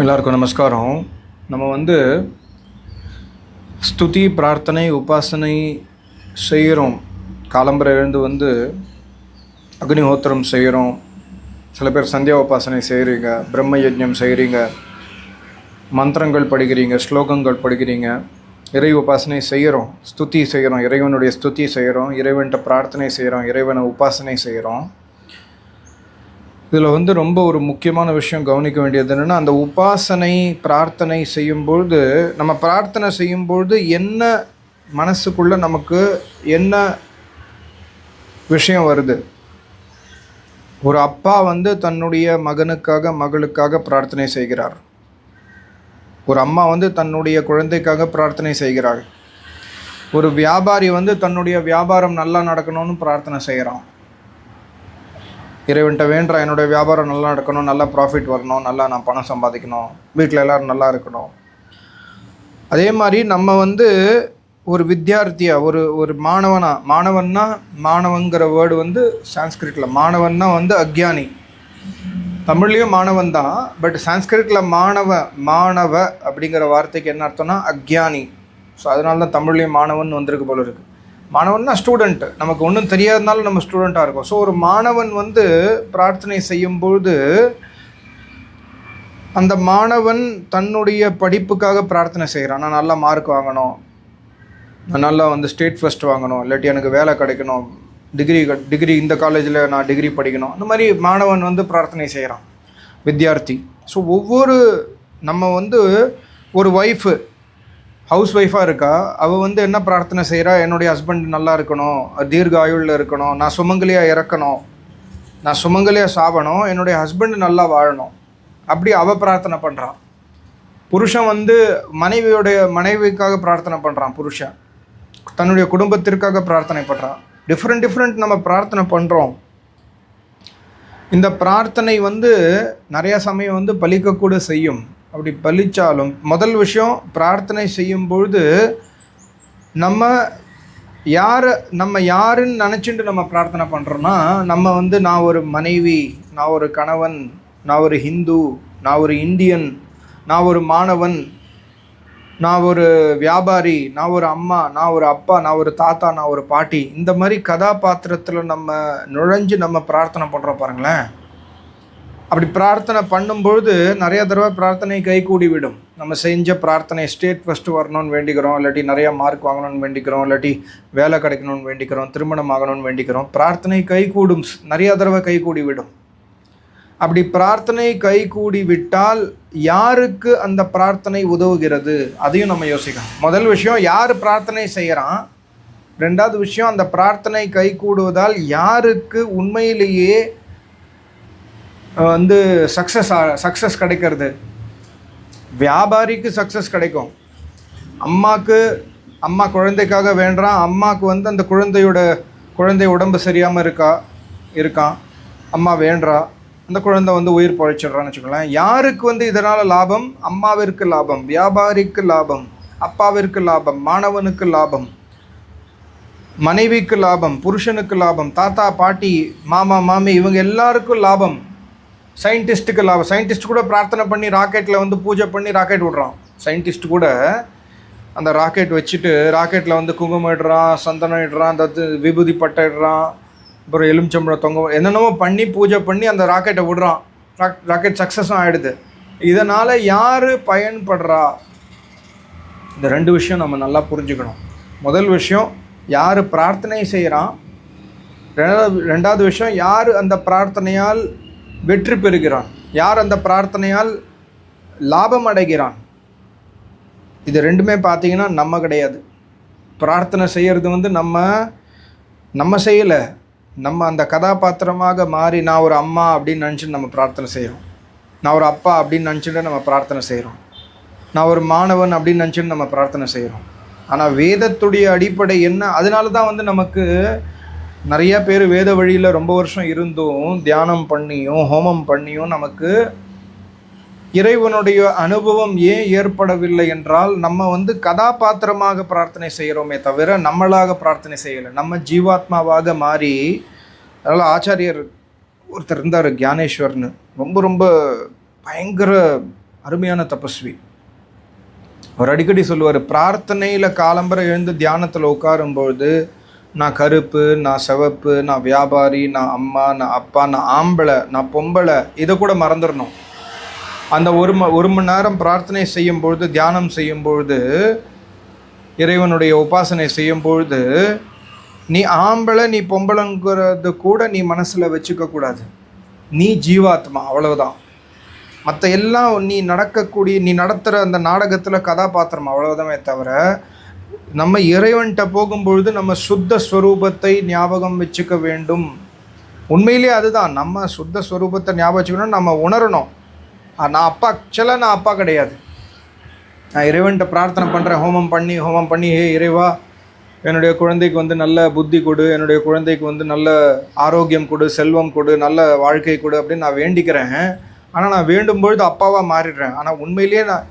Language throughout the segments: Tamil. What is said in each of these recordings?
எல்லாருக்கும் நமஸ்காரம். நம்ம ஸ்துதி பிரார்த்தனை உபாசனை செய்கிறோம். காலம்பரை எழுந்து அக்னிஹோத்திரம் செய்கிறோம். சில பேர் சந்தியா உபாசனை செய்கிறீங்க, பிரம்ம யஜ்ஞம் செய்கிறீங்க, மந்திரங்கள் படிக்கிறீங்க, ஸ்லோகங்கள் படிக்கிறீங்க, இறை உபாசனை செய்கிறோம், ஸ்துதி செய்கிறோம், இறைவனுடைய ஸ்துதி செய்கிறோம், இறைவன்கிட்ட பிரார்த்தனை செய்கிறோம், இறைவனை உபாசனை செய்கிறோம். இதில் ரொம்ப ஒரு முக்கியமான விஷயம் கவனிக்க வேண்டியது என்னென்னா, அந்த உபாசனை பிரார்த்தனை செய்யும்பொழுது, நம்ம பிரார்த்தனை செய்யும்பொழுது என்ன மனசுக்குள்ளே நமக்கு என்ன விஷயம் வருது. ஒரு அப்பா தன்னுடைய மகனுக்காக மகளுக்காக பிரார்த்தனை செய்கிறார். ஒரு அம்மா தன்னுடைய குழந்தைக்காக பிரார்த்தனை செய்கிறாள். ஒரு வியாபாரி தன்னுடைய வியாபாரம் நல்லா நடக்கணும்னு பிரார்த்தனை செய்கிறான். இறைவன்ட்ட வேண்டுற, என்னுடைய வியாபாரம் நல்லா நடக்கணும், நல்லா ப்ராஃபிட் வரணும், நல்லா நான் பணம் சம்பாதிக்கணும், வீட்டில் எல்லோரும் நல்லா இருக்கணும். அதே மாதிரி நம்ம ஒரு வித்தியார்த்தியாக ஒரு மாணவன்னா மாணவங்கிற வேர்டு சான்ஸ்கிரிட்டில் மாணவன்னா அக்ஞானி. தமிழ்லேயும் மாணவன் தான், பட் சான்ஸ்கிரிட்டில் மாணவ அப்படிங்கிற வார்த்தைக்கு என்ன அர்த்தம்னா அக்ஞானி. ஸோ அதனால தான் தமிழ்லேயும் மாணவன் வந்திருக்கு போல இருக்குது. மாணவன்னா ஸ்டூடெண்ட்டு, நமக்கு ஒன்றும் தெரியாதனால நம்ம ஸ்டூடெண்ட்டாக இருக்கோம். ஸோ ஒரு மாணவன் பிரார்த்தனை செய்யும்பொழுது அந்த மாணவன் தன்னுடைய படிப்புக்காக பிரார்த்தனை செய்கிறான். நான் நல்லா மார்க் வாங்கணும், நான் நல்லா ஸ்டேட் ஃபர்ஸ்ட் வாங்கணும், இல்லாட்டி எனக்கு வேலை கிடைக்கணும், டிகிரி இந்த காலேஜில் நான் டிகிரி படிக்கணும். அந்த மாதிரி மாணவன் பிரார்த்தனை செய்கிறான், வித்யார்த்தி. ஸோ ஒவ்வொரு நம்ம ஒரு ஒய்ஃபு ஹவுஸ் ஒய்ஃபாக இருக்கா, அவள் என்ன பிரார்த்தனை செய்கிறா, என்னுடைய ஹஸ்பண்ட் நல்லா இருக்கணும், தீர்க்க ஆயுளில் இருக்கணும், நான் சுமங்கலியாக இறக்கணும், நான் சுமங்கலியாக சாவணும், என்னுடைய ஹஸ்பண்ட் நல்லா வாழணும், அப்படி அவள் பிரார்த்தனை பண்ணுறான். புருஷன் மனைவிக்காக பிரார்த்தனை பண்ணுறான். புருஷன் தன்னுடைய குடும்பத்திற்காக பிரார்த்தனை பண்ணுறான். டிஃப்ரெண்ட் நம்ம பிரார்த்தனை பண்ணுறோம். இந்த பிரார்த்தனை நிறையா சமயம் பலிக்கக்கூட செய்யும். அப்படி பலிச்சாலும் முதல் விஷயம், பிரார்த்தனை செய்யும் பொழுது நம்ம யாருன்னு நினச்சிட்டு நம்ம பிரார்த்தனை பண்ணுறோன்னா, நம்ம நான் ஒரு மனைவி, நான் ஒரு கணவன், நான் ஒரு ஹிந்து, நான் ஒரு இந்தியன், நான் ஒரு மாணவன், நான் ஒரு வியாபாரி, நான் ஒரு அம்மா, நான் ஒரு அப்பா, நான் ஒரு தாத்தா, நான் ஒரு பாட்டி, இந்த மாதிரி கதாபாத்திரத்தில் நம்ம நுழைஞ்சு நம்ம பிரார்த்தனை பண்ணுறோம் பாருங்களேன். அப்படி பிரார்த்தனை பண்ணும்பொழுது நிறைய தடவை பிரார்த்தனை கைகூடி விடும். நம்ம செஞ்ச பிரார்த்தனை ஸ்டேட் ஃபஸ்ட்டு வரணும்னு வேண்டிக்கிறோம், இல்லாட்டி நிறையா மார்க் வாங்கணும்னு வேண்டிக்கிறோம், இல்லாட்டி வேலை கிடைக்கணும்னு வேண்டிக்கிறோம், திருமணம் ஆகணும்னு வேண்டிக்கிறோம். பிரார்த்தனை கைகூடும், நிறையா தடவை கைகூடி விடும். அப்படி பிரார்த்தனை கைகூடி விட்டால் யாருக்கு அந்த பிரார்த்தனை உதவுகிறது, அதையும் நம்ம யோசிக்கணும். முதல் விஷயம், யார் பிரார்த்தனை செய்கிறான். ரெண்டாவது விஷயம், அந்த பிரார்த்தனை கைகூடுவதால் யாருக்கு உண்மையிலேயே சக்ஸஸ் கிடைக்கிறது. வியாபாரிக்கு சக்ஸஸ் கிடைக்கும். அம்மா குழந்தைக்காக வேண்டாம், அம்மாவுக்கு அந்த குழந்தை உடம்பு சரியாமல் இருக்கான், அம்மா வேண்டா, அந்த குழந்தை உயிர் பழைச்சிடுறான்னு வச்சுக்கோங்களேன். யாருக்கு இதனால் லாபம்? அம்மாவிற்கு லாபம், வியாபாரிக்கு லாபம், அப்பாவிற்கு லாபம், மாணவனுக்கு லாபம், மனைவிக்கு லாபம், புருஷனுக்கு லாபம், தாத்தா பாட்டி மாமா மாமி இவங்க எல்லாருக்கும் லாபம். சயின்டிஸ்ட்டுக்கு லாபம். சயின்டிஸ்ட் கூட பிரார்த்தனை பண்ணி ராக்கெட்டில் பூஜை பண்ணி ராக்கெட் விடுறான். சயின்டிஸ்ட் கூட அந்த ராக்கெட் வச்சுட்டு ராக்கெட்டில் குங்குமம் இடுறான், சந்தனம் இடுறான், அந்த விபூதி பட்டை இடுறான், அப்புறம் எலுமிச்சம்பழம் தொங்க என்னென்னமோ பண்ணி பூஜை பண்ணி அந்த ராக்கெட்டை விடுறான். ராக்கெட் சக்ஸஸும் ஆகிடுது. இதனால் யார் பயன்படுறா? இந்த ரெண்டு விஷயம் நம்ம நல்லா புரிஞ்சுக்கணும். முதல் விஷயம், யார் பிரார்த்தனை செய்கிறான். ரெண்டாவது விஷயம், யார் அந்த பிரார்த்தனையால் வெற்றி பெறுகிறான், யார் அந்த பிரார்த்தனையால் லாபம் அடைகிறான். இது ரெண்டுமே பார்த்தீங்கன்னா நம்ம கிடையாது. பிரார்த்தனை செய்கிறது நம்ம செய்யலை, நம்ம அந்த கதாபாத்திரமாக மாறி நான் ஒரு அம்மா அப்படின்னு நினச்சிட்டு நம்ம பிரார்த்தனை செய்கிறோம், நான் ஒரு அப்பா அப்படின்னு நினச்சிட்டு நம்ம பிரார்த்தனை செய்கிறோம், நான் ஒரு மாணவன் அப்படின்னு நினச்சிட்டு நம்ம பிரார்த்தனை செய்கிறோம். ஆனால் வேதத்துடைய அடிப்படை என்ன? அதனால தான் நமக்கு நிறையா பேர் வேத வழியில் ரொம்ப வருஷம் இருந்தும் தியானம் பண்ணியும் ஹோமம் பண்ணியும் நமக்கு இறைவனுடைய அனுபவம் ஏன் ஏற்படவில்லை என்றால், நம்ம கதாபாத்திரமாக பிரார்த்தனை செய்கிறோமே தவிர நம்மளாக பிரார்த்தனை செய்யலை. நம்ம ஜீவாத்மாவாக மாறி. அதனால் ஆச்சாரியர் ஒருத்தர் இருந்தார், ஞானேஸ்வர்னு, ரொம்ப ரொம்ப பயங்கர அருமையான தபஸ்வி. அவர் அடிக்கடி சொல்லுவார், பிரார்த்தனையில் காலம்பரை எழுந்து தியானத்தில் உட்காரும்பொழுது நான் கருப்பு, நான் சிவப்பு, நான் வியாபாரி, நான் அம்மா, நான் அப்பா, நான் ஆம்பளை, நான் பொம்பளை, இதை கூட மறந்துடணும். அந்த ஒரு மணி நேரம் பிரார்த்தனை செய்யும்பொழுது, தியானம் செய்யும்பொழுது, இறைவனுடைய உபாசனை செய்யும்பொழுது நீ ஆம்பளை நீ பொம்பளைங்கிறது கூட நீ மனசில் வச்சுக்கக்கூடாது. நீ ஜீவாத்மா, அவ்வளவுதான். மற்ற எல்லாம் நீ நடத்துகிற அந்த நாடகத்தில் கதாபாத்திரம், அவ்வளவுதானே தவிர நம்ம இறைவன்கிட்ட போகும்பொழுது நம்ம சுத்த ஸ்வரூபத்தை ஞாபகம் வச்சுக்க வேண்டும். உண்மையிலேயே அதுதான், நம்ம சுத்த ஸ்வரூபத்தை ஞாபகம் வச்சுக்கணும். நம்ம உணரணும், நான் அப்பா கிடையாது. நான் இறைவன்கிட்ட பிரார்த்தனை பண்ணுறேன், ஹோமம் பண்ணி ஹே இறைவா, என்னுடைய குழந்தைக்கு வந்து நல்ல புத்தி கொடு, என்னுடைய குழந்தைக்கு வந்து நல்ல ஆரோக்கியம் கொடு, செல்வம் கொடு, நல்ல வாழ்க்கை கொடு அப்படின்னு நான் வேண்டிக்கிறேன். ஆனால் நான் வேண்டும்பொழுது அப்பாவாக மாறிடுறேன். ஆனால் உண்மையிலேயே நான்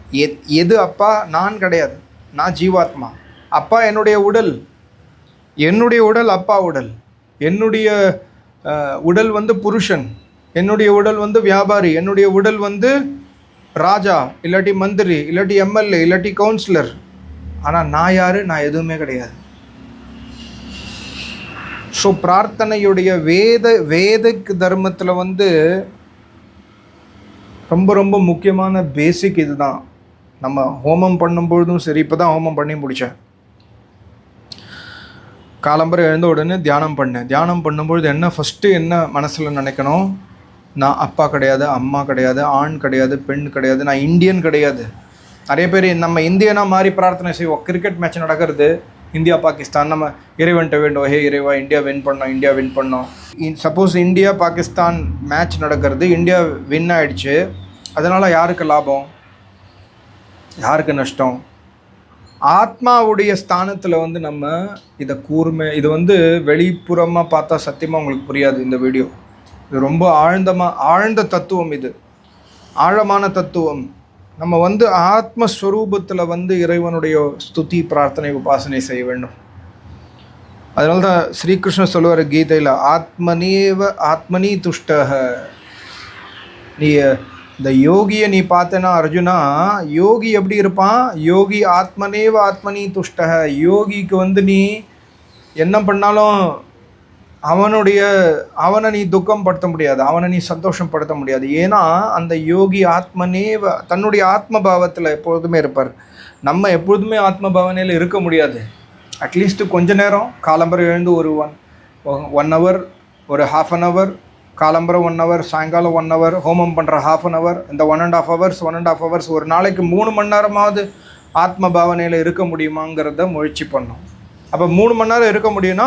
எது அப்பா? நான் கிடையாது, நான் ஜீவாத்மா. அப்பா என்னுடைய உடல் அப்பா உடல். என்னுடைய உடல் வந்து புருஷன், என்னுடைய உடல் வந்து வியாபாரி, என்னுடைய உடல் வந்து ராஜா, இல்லாட்டி மந்திரி, இல்லாட்டி எம்எல்ஏ, இல்லாட்டி கவுன்சிலர். ஆனால் நான் யார்? நான் எதுவுமே கிடையாது. ஸோ பிரார்த்தனையுடைய வேதிக் தர்மத்தில் வந்து ரொம்ப ரொம்ப முக்கியமான பேசிக் இது தான். நம்ம ஹோமம் பண்ணும்பொழுதும் சரி, இப்போ தான் ஹோமம் பண்ணி முடித்தேன். காலம்பரை எழுந்த உடனே தியானம் பண்ணும்பொழுது என்ன மனசில் நினைக்கணும்? நான் அப்பா கிடையாது, அம்மா கிடையாது, ஆண் கிடையாது, பெண் கிடையாது, நான் இந்தியன் கிடையாது. நிறைய பேர் நம்ம இந்தியனாக மாறி பிரார்த்தனை செய்வோம். கிரிக்கெட் மேட்ச் நடக்கிறது, இந்தியா பாகிஸ்தான், நம்ம இறைவன்ட்ட வேண்டும், ஹே இறைவா இந்தியா வின் பண்ணோம். சப்போஸ் இந்தியா பாகிஸ்தான் மேட்ச் நடக்கிறது, இந்தியா வின் ஆகிடுச்சு, அதனால் யாருக்கு லாபம், யாருக்கு நஷ்டம்? ஆத்மாவுடைய ஸ்தானத்தில் வந்து நம்ம இது வந்து வெளிப்புறமாக பார்த்தா சத்தியமாக உங்களுக்கு புரியாது இந்த வீடியோ. இது ரொம்ப ஆழ்ந்த தத்துவம், இது ஆழமான தத்துவம். நம்ம வந்து ஆத்மஸ்வரூபத்தில் வந்து இறைவனுடைய ஸ்துதி, பிரார்த்தனை, உபாசனை செய்ய வேண்டும். அதனால தான் ஸ்ரீகிருஷ்ணர் சொல்லுவார் கீதையில், ஆத்மனி துஷ்டக. நீ இந்த யோகியை நீ பார்த்தேன்னா அர்ஜுனா, யோகி எப்படி இருப்பான்? யோகி ஆத்மனி துஷ்டக. யோகிக்கு வந்து நீ என்ன பண்ணாலும் அவனை நீ துக்கம் படுத்த முடியாது, அவனை நீ சந்தோஷப்படுத்த முடியாது. ஏன்னா அந்த யோகி தன்னுடைய ஆத்மபாவத்தில் எப்பொழுதுமே இருப்பார். நம்ம எப்பொழுதுமே ஆத்மபாவனையில் இருக்க முடியாது. அட்லீஸ்ட்டு கொஞ்ச நேரம் காலம்பரை எழுந்து ஒரு ஒன் ஹவர், ஒரு ½ அன் ஹவர், காலம்பரை 1 ஹவர், சாயங்காலம் 1 ஹவர், ஹோமம் பண்ணுற ½ அன் ஹவர், இந்த 1.5 ஹவர்ஸ் ஒரு நாளைக்கு 3 மணி நேரமாவது ஆத்மபாவனையில் இருக்க முடியுமாங்கிறத முயற்சி பண்ணோம். அப்போ 3 மணி நேரம் இருக்க முடியும்னா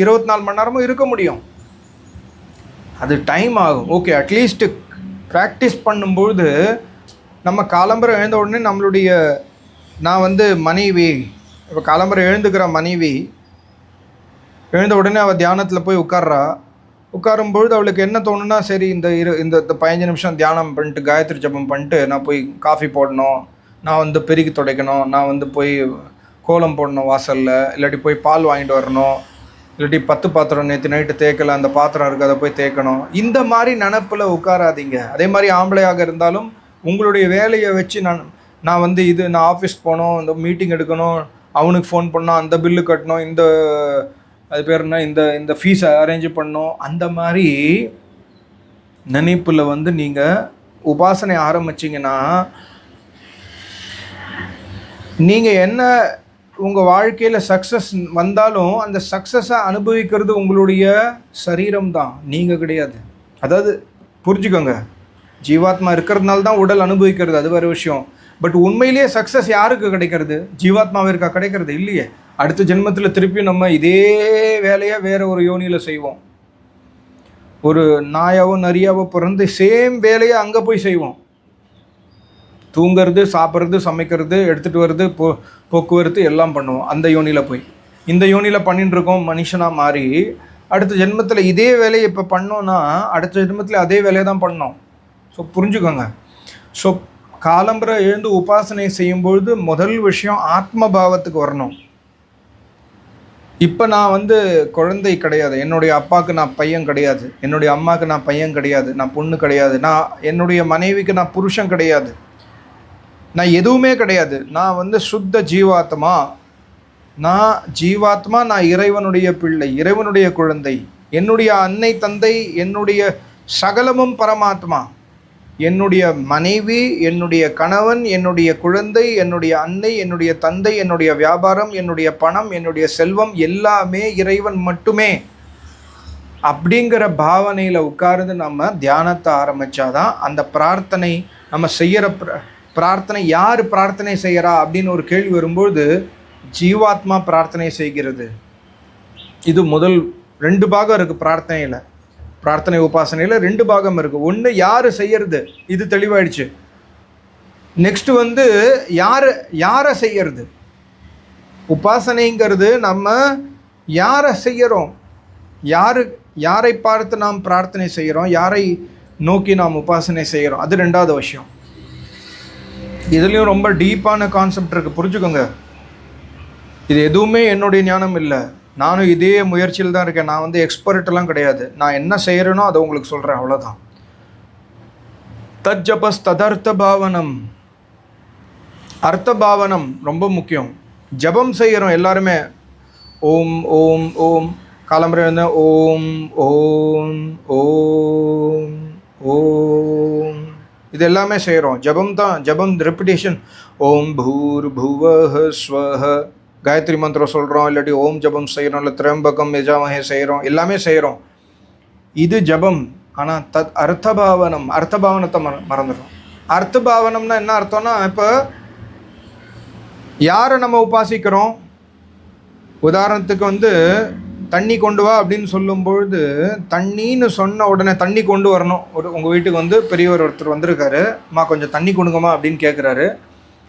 24 மணி நேரமும் இருக்க முடியும். அது டைம் ஆகும். ஓகே, அட்லீஸ்ட்டு ப்ராக்டிஸ் பண்ணும்பொழுது நம்ம காலம்பரை எழுந்த உடனே நான் வந்து மனைவி, இப்போ காலம்பரை எழுந்துக்கிற மனைவி எழுந்த உடனே அவள் தியானத்தில் போய் உட்காரும்பொழுது அவளுக்கு என்ன தோணுன்னா, சரி இந்த 15 நிமிஷம் தியானம் பண்ணிட்டு காயத்ரி ஜபம் பண்ணிட்டு நான் போய் காஃபி போடணும், நான் வந்து பெருக்கி துடைக்கணும், நான் வந்து போய் கோலம் போடணும் வாசலில், இல்லாட்டி போய் பால் வாங்கிட்டு வரணும், இல்லாட்டி 10 பாத்திரம் நேற்று நைட்டு தேய்க்கல, அந்த பாத்திரம் இருக்குது அதை போய் தேய்க்கணும். இந்த மாதிரி நினப்பில் உட்காராதீங்க. அதே மாதிரி ஆம்பளையாக இருந்தாலும் உங்களுடைய வேலையை வச்சு நான் வந்து நான் ஆஃபீஸ் போகணும், இந்த மீட்டிங் எடுக்கணும், அவனுக்கு ஃபோன் பண்ணோம், அந்த பில்லு கட்டணும், அது பேர் என்ன, இந்த ஃபீஸை அரேஞ்ச் பண்ணணும், அந்த மாதிரி நினைப்பில் வந்து நீங்கள் உபாசனை ஆரம்பிச்சிங்கன்னா நீங்கள் உங்கள் வாழ்க்கையில் சக்ஸஸ் வந்தாலும் அந்த சக்ஸஸை அனுபவிக்கிறது உங்களுடைய சரீரம் தான், நீங்கள் கிடையாது. அதாவது புரிஞ்சுக்கோங்க, ஜீவாத்மா இருக்கிறதுனால தான் உடல் அனுபவிக்கிறது, அது வேறு விஷயம். பட் உண்மையிலேயே சக்ஸஸ் யாருக்கு கிடைக்கிறது? ஜீவாத்மாவிற்கா கிடைக்கிறது? இல்லையே. அடுத்த ஜென்மத்தில் திருப்பி நம்ம இதே வேலையை வேறு ஒரு யோனியில் செய்வோம். ஒரு நாயாவோ நரியாவோ பிறந்து சேம் வேலையை அங்கே போய் செய்வோம். தூங்கிறது, சாப்பிட்றது, சமைக்கிறது, எடுத்துகிட்டு வர்றது, போக்குவரத்து எல்லாம் பண்ணுவோம். அந்த யோனியில் போய் இந்த யோனியில் பண்ணிட்டு இருக்கோம் மனுஷனாக மாறி. அடுத்த ஜென்மத்தில் இதே வேலையை இப்போ பண்ணோன்னா அடுத்த ஜென்மத்தில் அதே வேலையை தான் பண்ணோம். ஸோ புரிஞ்சுக்கோங்க. ஸோ காலம்பரை எழுந்து உபாசனை செய்யும்பொழுது முதல் விஷயம் ஆத்மபாவத்துக்கு வரணும். இப்போ நான் வந்து குழந்தை கிடையாது, என்னுடைய அப்பாவுக்கு நான் பையன் கிடையாது, என்னுடைய அம்மாவுக்கு நான் பையன் கிடையாது, நான் பொண்ணு கிடையாது, நான் என்னுடைய மனைவிக்கு நான் புருஷன் கிடையாது, நான் எதுவுமே கிடையாது, நான் வந்து சுத்த ஜீவாத்மா, நான் இறைவனுடைய பிள்ளை, இறைவனுடைய குழந்தை, என்னுடைய அன்னை தந்தை, என்னுடைய சகலமும் பரமாத்மா, என்னுடைய மனைவி, என்னுடைய கணவன், என்னுடைய குழந்தை, என்னுடைய அன்னை, என்னுடைய தந்தை, என்னுடைய வியாபாரம், என்னுடைய பணம், என்னுடைய செல்வம் எல்லாமே இறைவன் மட்டுமே. அப்படிங்கிற பாவனையில் உட்கார்ந்து நம்ம தியானத்தை ஆரம்பித்தாதான் அந்த பிரார்த்தனை நம்ம செய்கிற பிரார்த்தனை. யார் பிரார்த்தனை செய்கிறா அப்படின்னு ஒரு கேள்வி வரும்போது ஜீவாத்மா பிரார்த்தனை செய்கிறது. இது முதல் 2 பாகம் இருக்குது பிரார்த்தனையில். பிரார்த்தனை உபாசனையில் 2 பாகம் இருக்குது. ஒன்று யார் செய்யறது, இது தெளிவாயிடுச்சு. நெக்ஸ்ட்டு வந்து யாரை செய்யறது. உபாசனைங்கிறது நம்ம யாரை செய்கிறோம், யாரை பார்த்து நாம் பிரார்த்தனை செய்கிறோம், யாரை நோக்கி நாம் உபாசனை செய்கிறோம், அது 2வது விஷயம். இதுலேயும் ரொம்ப டீப்பான கான்செப்ட் இருக்குது, புரிஞ்சுக்கோங்க. இது எதுவுமே என்னுடைய ஞானம் இல்லை, நானும் இதே முயற்சியில் தான் இருக்கேன். நான் வந்து எக்ஸ்பர்ட்டெல்லாம் கிடையாது. நான் என்ன செய்கிறேனோ அதை உங்களுக்கு சொல்கிறேன், அவ்வளோதான். தஜ்ஜபஸ் ததர்த்த பாவனம், அர்த்த பாவனம் ரொம்ப முக்கியம். ஜபம் செய்கிறோம் எல்லாருமே, ஓம் ஓம் ஓம், காலம்பரை வந்து ஓம் ஓம் ஓம் ஓம், இது எல்லாமே செய்கிறோம். ஜபம் தான், ஜபம் ரெப்பிடேஷன். ஓம் பூர் புவஹ ஸ்வஹ, காயத்ரி மந்திரம் சொல்கிறோம், இல்லாட்டி ஓம் ஜபம் செய்கிறோம், இல்லை திரம்பகம் யஜாமஹே செய்கிறோம், எல்லாமே செய்கிறோம். இது ஜபம். ஆனால் அர்த்தபாவனம், அர்த்தபாவனத்தை மறந்துடுறோம். அர்த்தபாவனம்னா என்ன அர்த்தம்னா, இப்போ யாரை நம்ம உபாசிக்கிறோம், உதாரணத்துக்கு வந்து தண்ணி கொண்டு வா அப்படின்னு சொல்லும்பொழுது, தண்ணின்னு சொன்ன உடனே தண்ணி கொண்டு வரணும். உங்கள் வீட்டுக்கு வந்து பெரியவர் ஒருத்தர் வந்திருக்காரு, அம்மா கொஞ்சம் தண்ணி கொடுங்கம்மா அப்படின்னு கேட்குறாரு.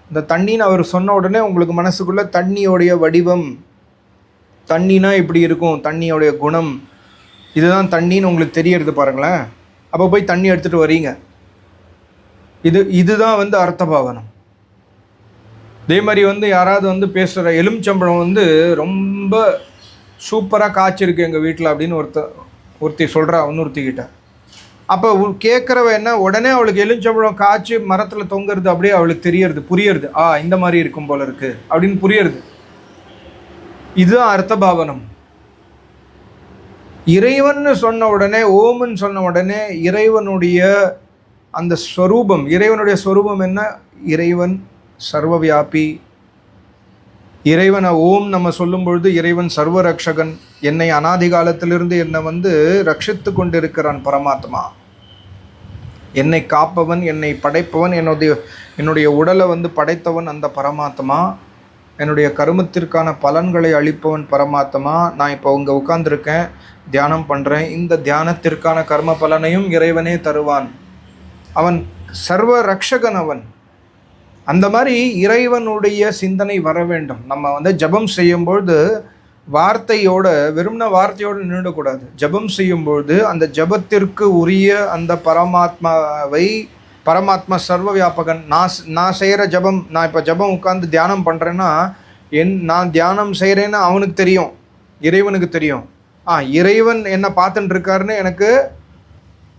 இந்த தண்ணின்னு அவர் சொன்ன உடனே உங்களுக்கு மனசுக்குள்ளே தண்ணியோடைய வடிவம், தண்ணினா இப்படி இருக்கும், தண்ணியோடைய குணம், இதுதான் தண்ணின்னு உங்களுக்கு தெரியறது பாருங்களேன். அப்போ போய் தண்ணி எடுத்துகிட்டு வரீங்க. இதுதான் வந்து அர்த்தபாவனம். இதே மாதிரி வந்து யாராவது வந்து பேசுகிற, எலுமிச்சம்பழம் வந்து ரொம்ப சூப்பராக காய்ச்சிருக்கு எங்கள் வீட்டில் அப்படின்னு ஒருத்தி சொல்கிறா இன்னொருத்திக்கிட்ட. அப்போ கேட்குறவ என்ன, உடனே அவளுக்கு எலுமிச்சம்பழம் காய்ச்சி மரத்தில் தொங்குறது அப்படியே அவளுக்கு தெரியறது, புரியறது. இந்த மாதிரி இருக்கும் போல இருக்கு அப்படின்னு புரியறது. இதுதான் அர்த்தபாவனம். இறைவன் சொன்ன உடனே, ஓம்னு சொன்ன உடனே இறைவனுடைய அந்த ஸ்வரூபம், இறைவனுடைய ஸ்வரூபம் என்ன, இறைவன் சர்வவியாபி. இறைவனை ஓம் நம்ம சொல்லும் பொழுது இறைவன் சர்வ ரக்ஷகன், என்னை அனாதி காலத்திலிருந்து என்னை வந்து ரட்சித்து கொண்டிருக்கிறான் பரமாத்மா, என்னை காப்பவன், என்னை படைப்பவன், என்னுடைய உடலை வந்து படைத்தவன் அந்த பரமாத்மா, என்னுடைய கருமத்திற்கான பலன்களை அளிப்பவன் பரமாத்மா. நான் இப்போ இங்கே உட்கார்ந்துருக்கேன், தியானம் பண்ணுறேன், இந்த தியானத்திற்கான கர்ம பலனையும் இறைவனே தருவான். அவன் சர்வ ரக்ஷகன் அவன். அந்த மாதிரி இறைவனுடைய சிந்தனை வர வேண்டும். நம்ம வந்து ஜபம் செய்யும்பொழுது வார்த்தையோட, வெறும்னா வார்த்தையோடு நின்றுடக்கூடாது. ஜபம் செய்யும்பொழுது அந்த ஜபத்திற்கு உரிய அந்த பரமாத்மாவை, பரமாத்மா சர்வ வியாபகன். நான் செய்கிற ஜபம், நான் இப்போ ஜபம் உட்காந்து தியானம் பண்ணுறேன்னா, நான் தியானம் செய்கிறேன்னு அவனுக்கு தெரியும், இறைவனுக்கு தெரியும். இறைவன் என்ன பார்த்துட்டு இருக்காருன்னு எனக்கு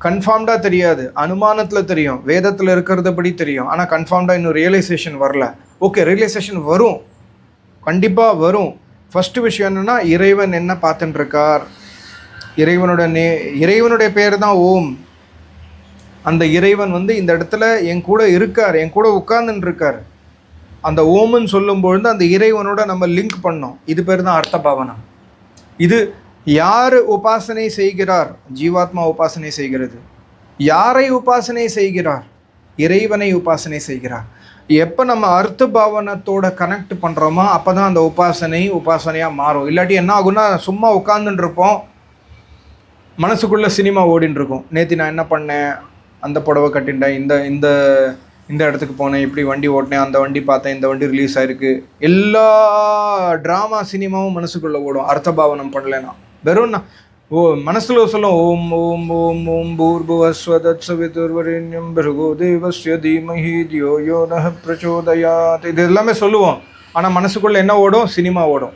கன்ஃபார்ம்டாக தெரியாது, அனுமானத்தில் தெரியும், வேதத்தில் இருக்கிறதபடி தெரியும். ஆனால் கன்ஃபார்ம்டாக இன்னும் ரியலைசேஷன் வரல. ஓகே, ரியலைசேஷன் வரும், கண்டிப்பாக வரும். ஃபஸ்ட்டு விஷயம் என்னென்னா, இறைவன் என்ன பார்த்துட்டுருக்கார், இறைவனுடைய பேர் தான் ஓம். அந்த இறைவன் வந்து இந்த இடத்துல என் கூட இருக்கார், என் கூட உட்கார்ந்துட்டு இருக்கார். அந்த ஓம்னு சொல்லும்பொழுது அந்த இறைவனோட நம்ம லிங்க் பண்ணோம். இது பேர் தான் அர்த்தபாவனம். இது யார் உபாசனை செய்கிறார், ஜீவாத்மா உபாசனை செய்கிறது. யாரை உபாசனை செய்கிறார், இறைவனை உபாசனை செய்கிறார். எப்போ நம்ம அர்த்த பாவனத்தோட கனெக்ட் பண்ணுறோமோ அப்போ தான் அந்த உபாசனையாக மாறும். இல்லாட்டி என்ன ஆகுன்னா, சும்மா உட்காந்துட்டு இருப்போம், மனசுக்குள்ளே சினிமா ஓடின்னு இருக்கும். நேற்று நான் என்ன பண்ணேன், அந்த புடவை கட்டிட்டேன், இந்த இடத்துக்கு போனேன், இப்படி வண்டி ஓட்டினேன், அந்த வண்டி பார்த்தேன், இந்த வண்டி ரிலீஸ் ஆகிருக்கு. எல்லா ட்ராமா சினிமாவும் மனசுக்குள்ளே ஓடும் அர்த்தபாவனம் பண்ணலைன்னா. வெறும் மனசில் சொல்லும் ஓம் ஓம் ஓம் ஓம் பூர்புவஸ்வதத்சவிதுர்வரேண்யம் பிருகோ தேவஸ்ய தீமஹி தியோ யோ நஹ பிரச்சோதயாத், இது எல்லாமே சொல்லுவோம். ஆனால் மனசுக்குள்ளே என்ன ஓடும், சினிமா ஓடும்.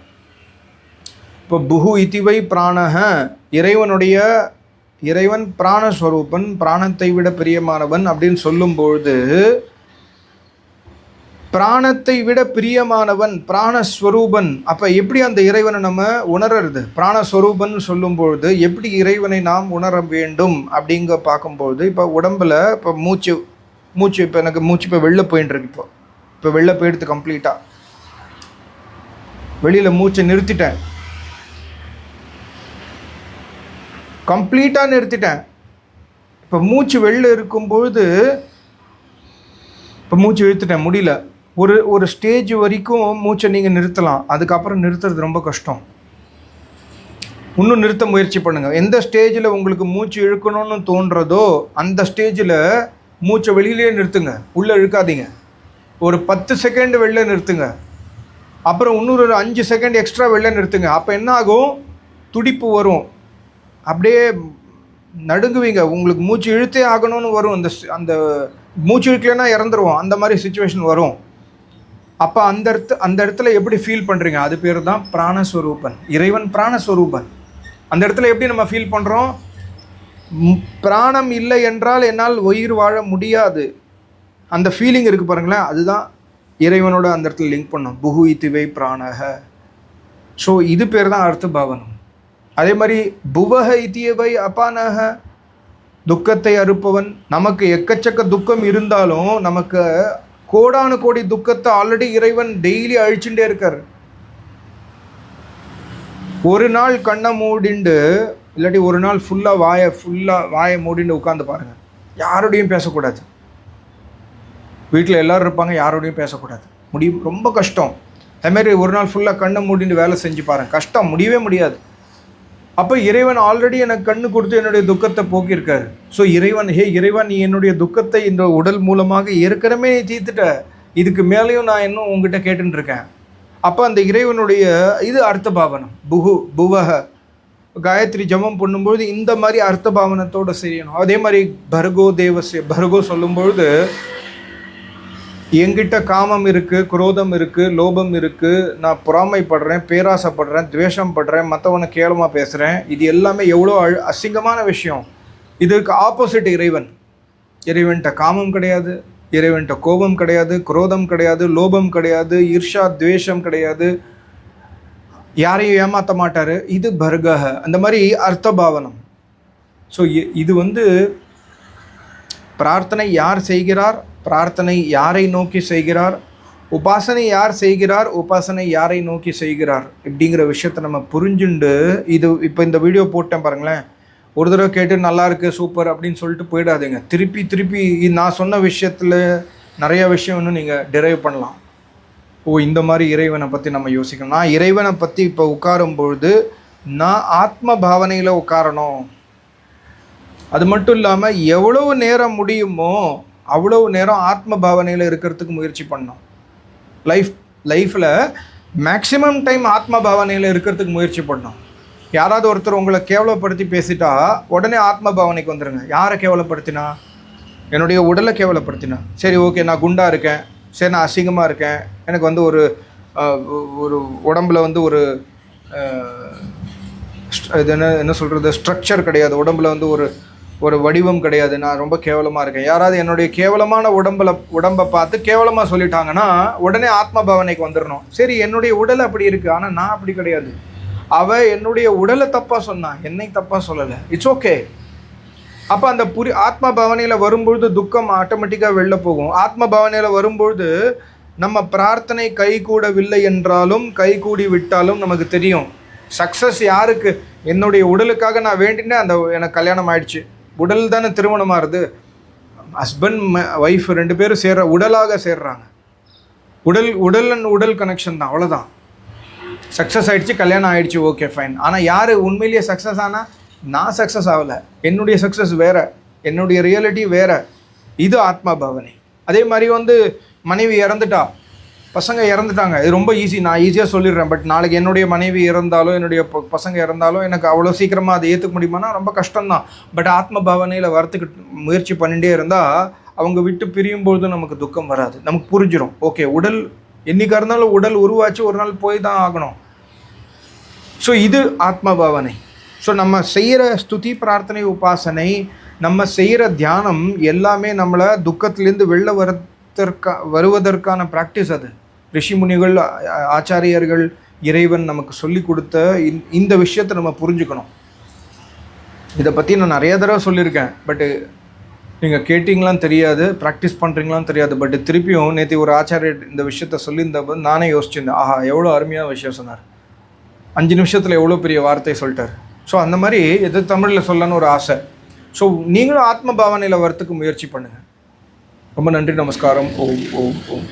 இப்போ புஹு இதிவை பிராணஹ, இறைவன் பிராணஸ்வரூபன், பிராணத்தை விட பிரியமானவன் அப்படின்னு சொல்லும்பொழுது பிராணத்தை விட பிரியமானவன் பிராணஸ்வரூபன். அப்போ எப்படி அந்த இறைவனை நம்ம உணர்றது? பிராணஸ்வரூபன் சொல்லும்பொழுது எப்படி இறைவனை நாம் உணர வேண்டும் அப்படிங்க பார்க்கும்பொழுது, இப்போ உடம்பில் இப்போ மூச்சு இப்போ எனக்கு மூச்சு இப்போ வெளில போயின்ட்டுருக்கு. இப்போ வெளில போயிடுது கம்ப்ளீட்டாக. வெளியில் மூச்சை நிறுத்திட்டேன், கம்ப்ளீட்டாக நிறுத்திட்டேன். இப்போ மூச்சு வெளில இருக்கும்பொழுது இப்போ மூச்சு இழுத்துட்டேன், முடியல. ஒரு ஸ்டேஜ் வரைக்கும் மூச்சை நீங்கள் நிறுத்தலாம், அதுக்கப்புறம் நிறுத்துறது ரொம்ப கஷ்டம். இன்னும் நிறுத்த முயற்சி பண்ணுங்கள். எந்த ஸ்டேஜில் உங்களுக்கு மூச்சு இழுக்கணும்னு தோன்றதோ அந்த ஸ்டேஜில் மூச்சை வெளியிலே நிறுத்துங்க, உள்ளே இழுக்காதீங்க. ஒரு 10 செகண்ட் வெளில நிறுத்துங்க, அப்புறம் இன்னொரு 5 செகண்ட் எக்ஸ்ட்ரா வெளில நிறுத்துங்க. அப்போ என்ன ஆகும்? துடிப்பு வரும், அப்படியே நடுங்குவீங்க, உங்களுக்கு மூச்சு இழுத்தே ஆகணும்னு வரும். அந்த மூச்சு இழுக்கலைன்னா இறந்துருவோம், அந்த மாதிரி சுச்சுவேஷன் வரும். அப்போ அந்த இடத்துல எப்படி ஃபீல் பண்ணுறீங்க? அது பேர் தான் பிராணஸ்வரூபன். இறைவன் பிராணஸ்வரூபன். அந்த இடத்துல எப்படி நம்ம ஃபீல் பண்ணுறோம்? பிராணம் இல்லை என்றால் என்னால் உயிர் வாழ முடியாது, அந்த ஃபீலிங் இருக்குது பாருங்களேன். அதுதான் இறைவனோட அந்த இடத்துல லிங்க் பண்ணோம். புகு இத்திவை பிராணக. ஸோ இது பேர் தான் அர்த்த பாவனம். அதே மாதிரி புவக இத்தியவை அபானக, துக்கத்தை அறுப்பவன். நமக்கு எக்கச்சக்க துக்கம் இருந்தாலும் நமக்கு கோடானு கோடி துக்கத்தை ஆல்ரெடி இறைவன் டெய்லி அழிச்சுட்டே இருக்கார். ஒரு நாள் கண்ணை மூடிண்டு, இல்லாட்டி ஒரு நாள் ஃபுல்லாக வாயை மூடிண்டு உட்காந்து பாருங்கள். யாரோடையும் பேசக்கூடாது, வீட்டில் எல்லோரும் இருப்பாங்க, யாரோடையும் பேசக்கூடாது, முடியும், ரொம்ப கஷ்டம். அதுமாரி ஒரு நாள் ஃபுல்லாக கண்ணை மூடிண்டு வேலை செஞ்சு பாருங்கள், கஷ்டம், முடியவே முடியாது. அப்போ இறைவன் ஆல்ரெடி எனக்கு கண்ணு கொடுத்து என்னுடைய துக்கத்தை போக்கியிருக்காரு. ஸோ இறைவன், இறைவன், நீ என்னுடைய துக்கத்தை இந்த உடல் மூலமாக ஏற்கனவே நீ தீர்த்துட்ட, இதுக்கு மேலேயும் நான் இன்னும் உங்ககிட்ட கேட்டுருக்கேன். அப்போ அந்த இறைவனுடைய இது அர்த்த பாவனம். புவக காயத்ரி ஜபம் பண்ணும்பொழுது இந்த மாதிரி அர்த்த பாவனத்தோடு செய்யணும். அதே மாதிரி பர்கோ சொல்லும்பொழுது, என்கிட்ட காமம் இருக்குது, குரோதம் இருக்குது, லோபம் இருக்குது, நான் பொறாமைப்படுறேன், பேராசைப்படுறேன், துவேஷம் படுறேன், மற்றவனை கேவலமாக பேசுகிறேன், இது எல்லாமே எவ்வளோ அசிங்கமான விஷயம். இதற்கு ஆப்போசிட் இறைவன். இறைவன்கிட்ட காமம் கிடையாது, இறைவன்கிட்ட கோபம் கிடையாது, குரோதம் கிடையாது, லோபம் கிடையாது, ஈர்ஷா துவேஷம் கிடையாது, யாரையும் ஏமாற்ற மாட்டார். இது பர்கஹ, அந்த மாதிரி அர்த்த பாவனம். ஸோ இது பிரார்த்தனை யார் செய்கிறார், பிரார்த்தனை யாரை நோக்கி செய்கிறார், உபாசனை யார் செய்கிறார், உபாசனை யாரை நோக்கி செய்கிறார் இப்படிங்கிற விஷயத்தை நம்ம புரிஞ்சுண்டு, இது இப்போ இந்த வீடியோ போட்டேன் பாருங்களேன், ஒரு தடவை கேட்டு நல்லா இருக்குது சூப்பர் அப்படின்னு சொல்லிட்டு போயிடாதீங்க. திருப்பி நான் சொன்ன விஷயத்தில் நிறைய விஷயம் இன்னும் நீங்கள் டிரைவ் பண்ணலாம். இந்த மாதிரி இறைவனை பற்றி நம்ம யோசிக்கணும். நான் இறைவனை பற்றி இப்போ உட்காரும் பொழுது நான் ஆத்ம பாவனையில் உட்காரணும். அது மட்டும் இல்லாமல் எவ்வளவு நேரம் முடியுமோ அவ்வளவு நேரம் ஆத்ம பாவனையில் இருக்கிறதுக்கு முயற்சி பண்ணோம். லைஃப்பில் மேக்ஸிமம் டைம் ஆத்ம பாவனையில் இருக்கிறதுக்கு முயற்சி பண்ணோம். யாராவது ஒருத்தர் உங்களை கேவலப்படுத்தி பேசிட்டா உடனே ஆத்ம பாவனைக்கு வந்துடுங்க. யாரை கேவலப்படுத்தினா? என்னுடைய உடலை கேவலப்படுத்தினா. சரி, ஓகே, நான் குண்டாக இருக்கேன், சரி, நான் அசிங்கமாக இருக்கேன், எனக்கு ஒரு உடம்பில் ஒரு இது என்ன சொல்கிறது, ஸ்ட்ரக்சர் கிடையாது, உடம்பில் ஒரு வடிவம் கிடையாது, நான் ரொம்ப கேவலமாக இருக்கேன். யாராவது என்னுடைய கேவலமான உடம்பை பார்த்து கேவலமாக சொல்லிட்டாங்கன்னா உடனே ஆத்ம பாவனைக்கு வந்துடணும். சரி, என்னுடைய உடல் அப்படி இருக்குது, ஆனால் நான் அப்படி கிடையாது. அவள் என்னுடைய உடலை தப்பாக சொன்னான், என்னை தப்பாக சொல்லலை, இட்ஸ் ஓகே. அப்போ அந்த ஆத்ம பாவனையில் வரும்பொழுது துக்கம் ஆட்டோமேட்டிக்காக வெளில போகும். ஆத்ம பாவனையில் வரும்பொழுது நம்ம பிரார்த்தனை கைகூடவில்லை என்றாலும் கைகூடி விட்டாலும் நமக்கு தெரியும் சக்ஸஸ் யாருக்கு. என்னுடைய உடலுக்காக நான் வேண்டினேன், எனக்கு கல்யாணம் ஆயிடுச்சு. உடல் தானே திருமணமாகுது. ஹஸ்பண்ட் ஒய்ஃப் 2 பேரும் உடலாக சேர்றாங்க. உடல் அண்ட் உடல் கனெக்ஷன் தான், அவ்வளோதான். சக்ஸஸ் ஆகிடுச்சு, கல்யாணம் ஆகிடுச்சு, ஓகே ஃபைன். ஆனால் யார் உண்மையிலேயே சக்ஸஸ் ஆனால்? நான் சக்ஸஸ் ஆகலை, என்னுடைய சக்ஸஸ் வேறு, என்னுடைய ரியாலிட்டி வேறு. இது ஆத்மா பாவனை. அதே மாதிரி மனைவி இறந்துட்டா, பசங்க இறந்துட்டாங்க, இது ரொம்ப ஈஸி, நான் ஈஸியாக சொல்லிடுறேன். பட் நாளைக்கு என்னுடைய மனைவி இறந்தாலும் என்னுடைய பசங்க இறந்தாலும் எனக்கு அவ்வளோ சீக்கிரமாக அதை ஏற்றுக்க முடியுமானா ரொம்ப கஷ்டம்தான். பட் ஆத்ம பாவனையில் வரத்துக்கு முயற்சி பண்ணிகிட்டே இருந்தால் அவங்க விட்டு பிரியும்பொழுது நமக்கு துக்கம் வராது. நமக்கு புரிஞ்சிடும், ஓகே, உடல் என்றைக்காக இருந்தாலும் உடல் உருவாச்சு, ஒரு நாள் போய் தான் ஆகணும். ஸோ இது ஆத்ம பாவனை. ஸோ நம்ம செய்கிற ஸ்துதி, பிரார்த்தனை, உபாசனை, நம்ம செய்கிற தியானம் எல்லாமே நம்மளை துக்கத்துலேருந்து வெளில வர வருவதற்கான ப்ராக்டிஸ் அது. ரிஷிமுனிகள், ஆச்சாரியர்கள், இறைவன் நமக்கு சொல்லி கொடுத்த இந்த விஷயத்தை நம்ம புரிஞ்சுக்கணும். இதை பற்றி நான் நிறைய தடவை சொல்லியிருக்கேன், பட்டு நீங்கள் கேட்டிங்களான்னு தெரியாது, ப்ராக்டிஸ் பண்ணுறீங்களான்னு தெரியாது. பட் திருப்பியும் நேற்று ஒரு ஆச்சாரியர் இந்த விஷயத்த சொல்லியிருந்தபோது நானே யோசிச்சிருந்தேன், ஆஹா எவ்வளோ அருமையான விஷயம் சொன்னார், 5 நிமிஷத்தில் எவ்வளோ பெரிய வார்த்தை சொல்லிட்டார். ஸோ அந்த மாதிரி எது தமிழில் சொல்லணும்னு ஒரு ஆசை. ஸோ நீங்களும் ஆத்ம பாவனையில் வரத்துக்கு முயற்சி பண்ணுங்கள். ரொம்ப நன்றி, நமஸ்காரம். ஓம் ஓம் ஓம்.